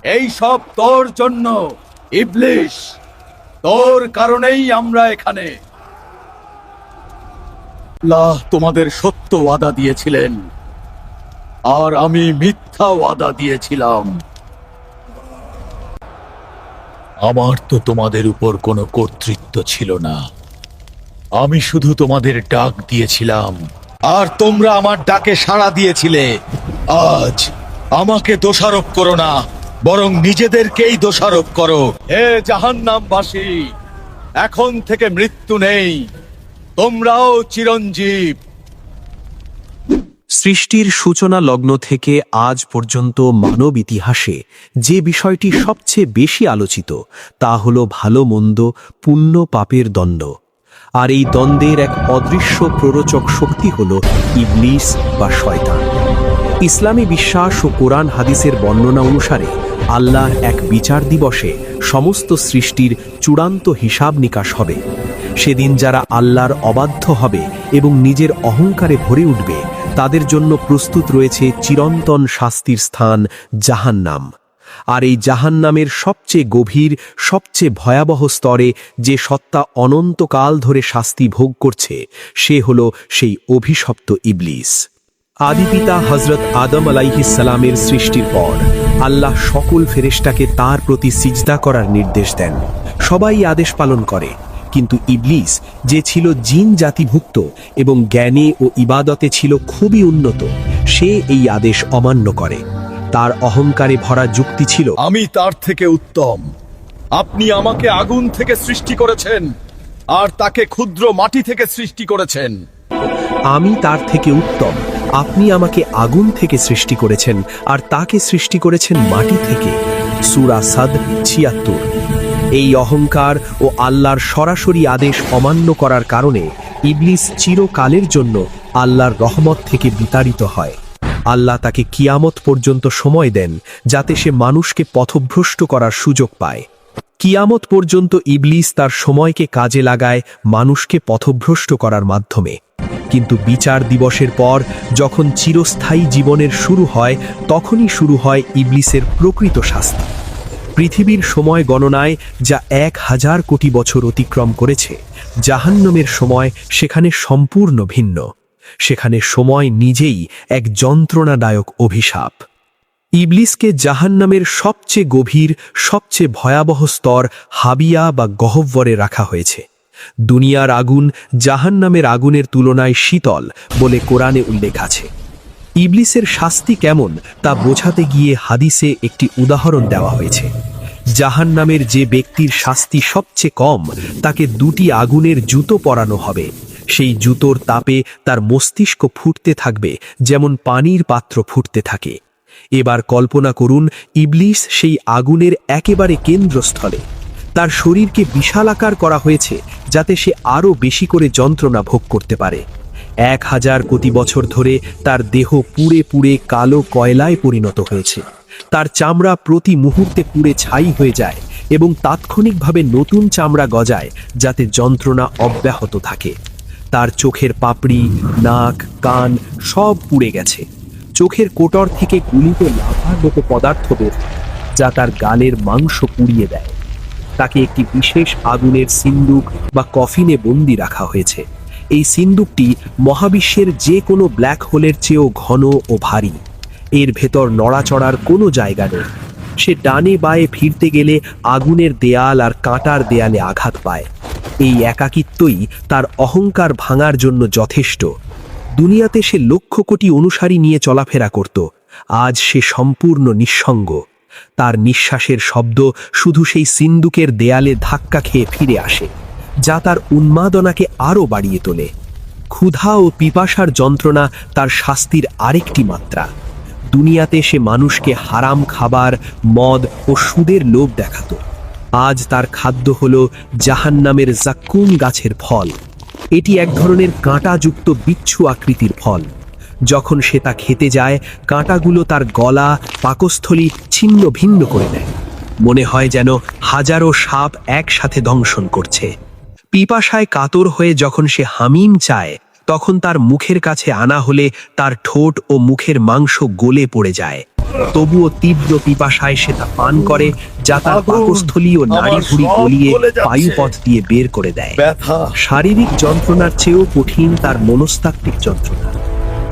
এই সব তোর জন্য ইবলিশ। তোর কারণেই আমরা এখানে। আল্লাহ তোমাদের সত্য ওয়াদা দিয়েছিলেন, আর আমি মিথ্যা ওয়াদা দিয়েছিলাম। আমার তো তোমাদের উপর কোনো কর্তৃত্ব ছিল না। আমি শুধু তোমাদের ডাক দিয়েছিলাম, আর তোমরা আমার ডাকে সাড়া দিয়েছিলে। আজ আমাকে দোষারোপ করো না, বরং নিজেদেরকেই দোষারোপ করো। হে জাহান্নামবাসী, এখন থেকে মৃত্যু নেই, তোমরাও চিরঞ্জীব। সৃষ্টির সূচনা লগ্ন থেকে আজ পর্যন্ত মানব ইতিহাসে যে বিষয়টি সবচেয়ে বেশি আলোচিত তা হল ভালো মন্দ, পুণ্য পাপের দ্বন্দ্ব। আর এই দ্বন্দ্বের এক অদৃশ্য প্ররোচক শক্তি হল ইবলিস বা শয়তান। ইসলামী বিশ্বাস ও কোরআন হাদিসের বর্ণনা অনুসারে আল্লাহর এক বিচার দিবসে সমস্ত সৃষ্টির চূড়ান্ত হিসাব নিকাশ হবে। সেদিন যারা আল্লাহর অবাধ্য হবে এবং নিজের অহংকারে ভরে উঠবে, তাদের জন্য প্রস্তুত রয়েছে চিরন্তন শাস্তির স্থান জাহান্নাম। আর এই জাহান্নামের সবচেয়ে গভীর, সবচেয়ে ভয়াবহ স্তরে যে সত্তা অনন্তকাল ধরে শাস্তি ভোগ করছে, সে হল সেই অভিশপ্ত ইবলিস। আদিপিতা হযরত আদম আলাইহিস সালামের সৃষ্টির পর আল্লাহ সকল ফেরেশতাকে তার প্রতি সিজদা করার নির্দেশ দেন। সবাই আদেশ পালন করে, কিন্তু ইবলিস, যে ছিল জিন জাতিভুক্ত এবং জ্ঞানে ও ইবাদতে ছিল খুবই উন্নত, সে এই আদেশ অমান্য করে। তার অহংকারে ভরা যুক্তি ছিল, আমি তার থেকে উত্তম। আপনি আমাকে আগুন থেকে সৃষ্টি করেছেন, আর তাকে ক্ষুদ্র মাটি থেকে সৃষ্টি করেছেন। আমি তার থেকে উত্তম, আপনি আমাকে আগুন থেকে সৃষ্টি করেছেন আর তাকে সৃষ্টি করেছেন মাটি থেকে। সূরা সাদ ৭৬। এই অহংকার ও আল্লাহর সরাসরি আদেশ অমান্য করার কারণে ইবলিস চিরকালের জন্য আল্লাহর রহমত থেকে বিতাড়িত হয়। আল্লাহ তাকে কিয়ামত পর্যন্ত সময় দেন, যাতে সে মানুষকে পথভ্রষ্ট করার সুযোগ পায়। কিয়ামত পর্যন্ত ইবলিস তার সময়কে কাজে লাগায় মানুষকে পথভ্রষ্ট করার মাধ্যমে। কিন্তু বিচার দিবসের পর যখন চিরস্থায়ী জীবনের শুরু হয়, তখনই শুরু হয় ইবলিসের প্রকৃত শাস্তি। পৃথিবীর সময় গণনায় যা ১,০০০ কোটি বছর অতিক্রম করেছে, জাহান্নামের সময় সেখানে সম্পূর্ণ ভিন্ন। সেখানে সময় নিজেই এক যন্ত্রণাদায়ক অভিশাপ। ইবলিসকে জাহান্নামের সবচেয়ে গভীর, সবচেয়ে ভয়াবহ স্তর হাবিয়া বা গহ্বরে রাখা হয়েছে। দুনিয়ার আগুন জাহান্নামের আগুনের তুলনায় শীতল বলে কোরআনে উল্লেখ আছে। ইবলিসের শাস্তি কেমন তা বোঝাতে গিয়ে হাদিসে একটি উদাহরণ দেওয়া হয়েছে। জাহান্নামের যে ব্যক্তির শাস্তি সবচেয়ে কম, তাকে ২টি আগুনের জুতো পরানো হবে। সেই জুতোর তাপে তার মস্তিষ্ক ফুটতে থাকবে, যেমন পানির পাত্র ফুটতে থাকে। এবার কল্পনা করুন, ইবলিস সেই আগুনের একেবারে কেন্দ্রস্থলে। তার শরীরকে বিশালাকার করা হয়েছে, যাতে সে আরও বেশি করে যন্ত্রণা ভোগ করতে পারে। ১,০০০ কোটি বছর ধরে তার দেহ পুড়ে পুড়ে কালো কয়লায় পরিণত হয়েছে। তার চামড়া প্রতি মুহূর্তে পুড়ে ছাই হয়ে যায় এবং তাৎক্ষণিকভাবে নতুন চামড়া গজায়, যাতে যন্ত্রণা অব্যাহত থাকে। তার চোখের পাপড়ি, নাক, কান সব পুড়ে গেছে। চোখের কোটর থেকে গুলিত লাভার মতো পদার্থ বের হয়, যা তার গালের মাংস পুড়িয়ে দেয়। তাকে একটি বিশেষ আগুনের সিন্দুক বা কফিনে বন্দি রাখা হয়েছে। এই সিন্দুকটি মহাবিশ্বের যে কোনো ব্ল্যাক হোলের চেয়েও ঘন ও ভারী। এর ভেতর নড়াচড়ার কোনো জায়গা নেই। সে ডানে বায়ে ফিরতে গেলে আগুনের দেয়াল আর কাঁটার দেয়ালে আঘাত পায়। এই একাকিত্বই তার অহংকার ভাঙার জন্য যথেষ্ট। দুনিয়াতে সে লক্ষ কোটি অনুসারী নিয়ে চলাফেরা করত। আজ সে সম্পূর্ণ নিঃসঙ্গ। তার নিঃশ্বাসের শব্দ শুধু সেই সিন্দুকের দেয়ালে ধাক্কা খেয়ে ফিরে আসে, যা তার উন্মাদনাকে আরও বাড়িয়ে তোলে। ক্ষুধা ও পিপাসার যন্ত্রণা তার শাস্তির আরেকটি মাত্রা। দুনিয়াতে সে মানুষকে হারাম খাবার, মদ ও সুদের লোভ দেখাত। আজ তার খাদ্য হল জাহান্নামের জাক্কুম গাছের ফল। এটি এক ধরনের কাঁটাযুক্ত বিচ্ছু আকৃতির ফল। যখন সে তা খেতে যায়, কাঁটাগুলো তার গলা, পাকস্থলী ছিন্ন ভিন্ন করে দেয়। মনে হয় যেন হাজারো সাপ একসাথে দংশন করছে। পিপাসায় কাতর হয়ে যখন সে হামিম চায়, তখন তার মুখের কাছে আনা হলে তার ঠোঁট ও মুখের মাংস গলে পড়ে যায়। তবুও তীব্র পিপাসায় সে তা পান করে, যা তার পাকস্থলী ও নাড়িভুড়ি গলিয়ে বায়ুপথ দিয়ে বের করে দেয়। ব্যথা। শারীরিক যন্ত্রণার চেয়েও কঠিন তার মনস্তাত্ত্বিক যন্ত্রণা।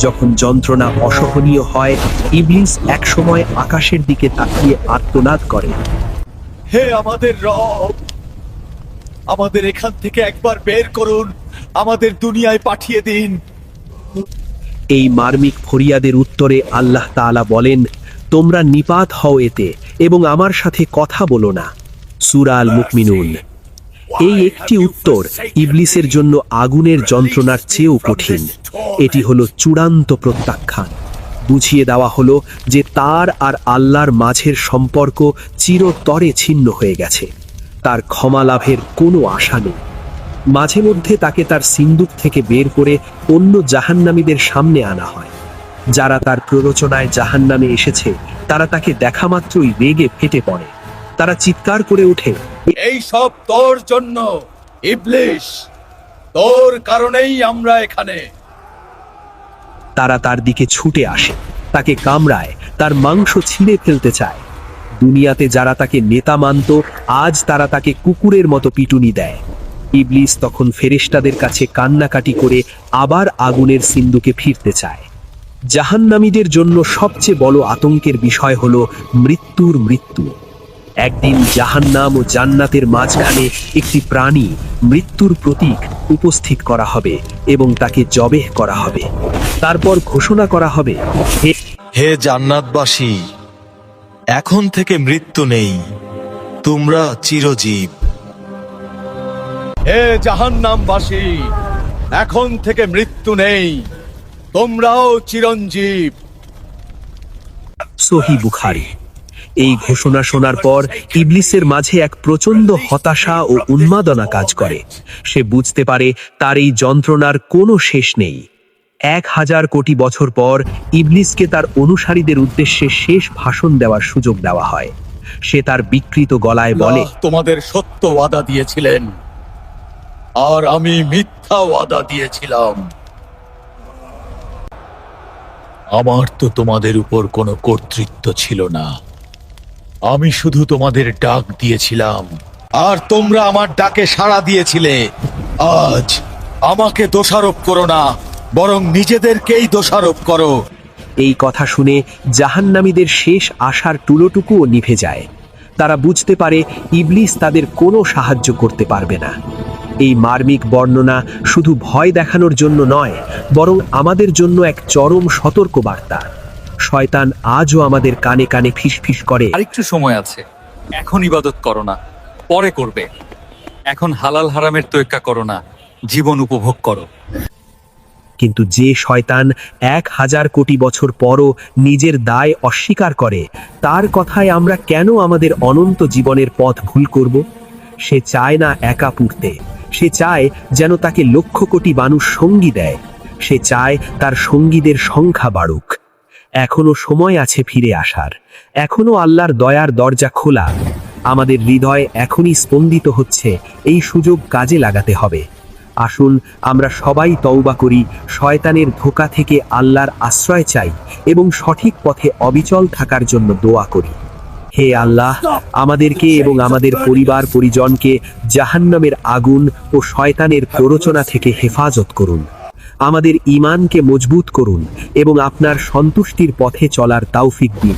যখন যন্ত্রণা অসহনীয় হয়, ইবলিস একসময় আকাশের দিকে তাকিয়ে আর্তনাদ করে, হে আমাদের রব, আমাদের এখান থেকে একবার বের করুন, আমাদের দুনিয়ায় পাঠিয়ে দিন। এই মার্মিক ফরিয়াদের উত্তরে আল্লাহ তাআলা বলেন, তোমরা নিপাত হও এতে এবং আমার সাথে কথা বলো না। সূরা আল মুমিনুন। এই একটি উত্তর ইবলিসের জন্য আগুনের যন্ত্রণার চেয়েও কঠিন। এটি হলো চূড়ান্ত প্রত্যাখ্যান। বুঝিয়ে দেওয়া হলো যে তার আর আল্লাহর মাঝের সম্পর্ক চিরতরে ছিন্ন হয়ে গেছে। তার ক্ষমা লাভের কোনো আশা নেই। মাঝে মধ্যে তাকে তার সিন্দুক থেকে বের করে অন্য জাহান্নামীদের সামনে আনা হয়। যারা তার প্ররোচনায় জাহান্নামে এসেছে তারা তাকে দেখা মাত্রই রেগে ফেটে পড়ে। তারা চিৎকার করে ওঠে, এই সব তোর জন্য ইবলিস, তোর কারণেই আমরা এখানে। তারা তার দিকে ছুটে আসে, তাকে কামড়ায়, তার মাংস ছিঁড়ে ফেলতে চায়। দুনিয়াতে যারা তাকে নেতা মানত, আজ তারা তাকে কুকুরের মতো পিটুনি দেয়। ইবলিস তখন ফেরেশতাদের কাছে কান্নাকাটি করে আবার আগুনের সিন্দুকে ফিরতে চায়। জাহান্নামীদের জন্য সবচেয়ে বড় আতঙ্কের বিষয় হলো মৃত্যুর মৃত্যু। একদিন জাহান্নাম ও জান্নাতের মাঝখানে একটি প্রাণী, মৃত্যুর প্রতীক, উপস্থিত করা হবে এবং তাকে জবেহ করা হবে। তারপর ঘোষণা করা হবে, হে জান্নাতবাসী, এখন থেকে মৃত্যু নেই, তোমরা চিরজীব। হে জাহান্নামবাসী, এখন থেকে মৃত্যু নেই, তোমরাও চিরঞ্জীব। সহিহ বুখারী। এই ঘোষণা শোনার পর ইবলিসের মাঝে এক প্রচন্ড হতাশা ও উন্মাদনা কাজ করে। সে বুঝতে পারে তার এই যন্ত্রণার কোনো শেষ নেই। 1000 কোটি বছর পর ইবলিসকে তার অনুসারীদের উদ্দেশ্যে শেষ ভাষণ দেওয়ার সুযোগ দেওয়া হয়। সে তার বিকৃত গলায় বলে, আল্লাহ তোমাদের সত্য ওয়াদা দিয়েছিলেন, আর আমি মিথ্যা ওয়াদা দিয়েছিলাম। আমার তো তোমাদের উপর কোনো কর্তৃত্ব ছিল না, আমি শুধু তোমাদের ডাক দিয়েছিলাম, আর তোমরা আমার ডাকে সাড়া দিয়েছিলে। আজ আমাকে দোষারোপ করো না, বরং নিজেদেরকেই দোষারোপ করো। এই কথা শুনে জাহান্নামীদের শেষ আশার টুলোটুকুও নিভে যায়। তারা বুঝতে পারে ইবলিস তাদের কোনো সাহায্য করতে পারবে না। এই মার্মিক বর্ণনা শুধু ভয় দেখানোর জন্য নয়, বরং আমাদের জন্য এক চরম সতর্কবার্তা। শয়তান আজও আমাদের কানে কানে ফিসফিস করে, আরেকটু সময় আছে, এখন ইবাদত করো না, পরে করবে। এখন হালাল হারামের তোয়াক্কা করো না, জীবন উপভোগ করো। কিন্তু যে শয়তান 1000 কোটি বছর পরও নিজের দায় অস্বীকার করে, তার কথায় আমরা কেন আমাদের অনন্ত জীবনের পথ ভুল করব? সে চায় না একা পুড়তে, সে চায় যেন তাকে লক্ষ কোটি মানুষ সঙ্গী দেয়। সে চায় তার সঙ্গীদের সংখ্যা বাড়ুক। এখনো সময় আছে ফিরে আসার, এখনো আল্লাহর দয়ার দরজা খোলা। আমাদের হৃদয় এখনই স্পন্দিত হচ্ছে, এই সুযোগ কাজে লাগাতে হবে। আসুন আমরা সবাই তওবা করি, শয়তানের ধোঁকা থেকে আল্লাহর আশ্রয় চাই এবং সঠিক পথে অবিচল থাকার জন্য দোয়া করি। হে আল্লাহ, আমাদেরকে এবং আমাদের পরিবার পরিজনকে জাহান্নামের আগুন ও শয়তানের প্ররোচনা থেকে হেফাজত করুন। আমাদের ঈমানকে মজবুত করুন এবং আপনার সন্তুষ্টির পথে চলার তৌফিক দিন।